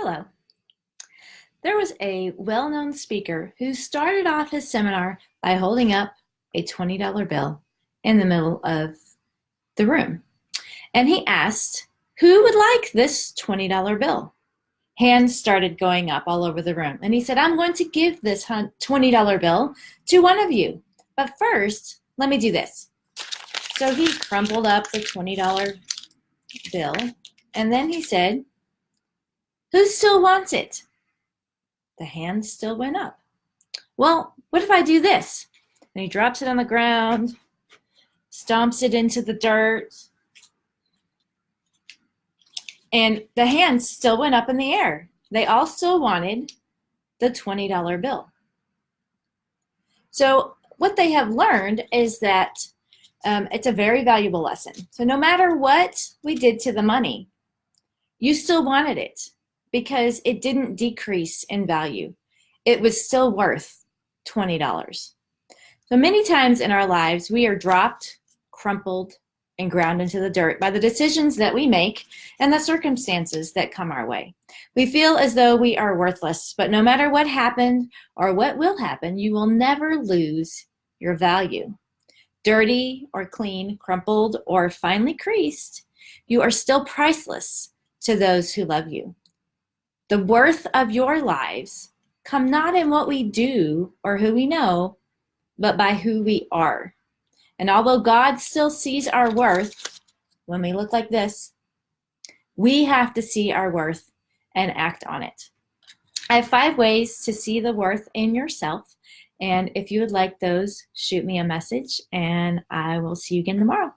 Hello. There was a well-known speaker who started off his seminar by holding up a $20 bill in the middle of the room. And he asked, who would like this $20 bill? Hands started going up all over the room. And he said, I'm going to give this $20 bill to one of you. But first, let me do this. So he crumpled up the $20 bill. And then he said, who still wants it? The hand still went up. Well, what if I do this? And he drops it on the ground, stomps it into the dirt, and the hands still went up in the air. They all still wanted the $20 bill. So what they have learned is that it's a very valuable lesson. So no matter what we did to the money, you still wanted it, because it didn't decrease in value. It was still worth $20. So many times in our lives, we are dropped, crumpled, and ground into the dirt by the decisions that we make and the circumstances that come our way. We feel as though we are worthless, but no matter what happened or what will happen, you will never lose your value. Dirty or clean, crumpled or finely creased, you are still priceless to those who love you. The worth of your lives come not in what we do or who we know, but by who we are. And although God still sees our worth when we look like this, we have to see our worth and act on it. I have 5 ways to see the worth in yourself. And if you would like those, shoot me a message and I will see you again tomorrow.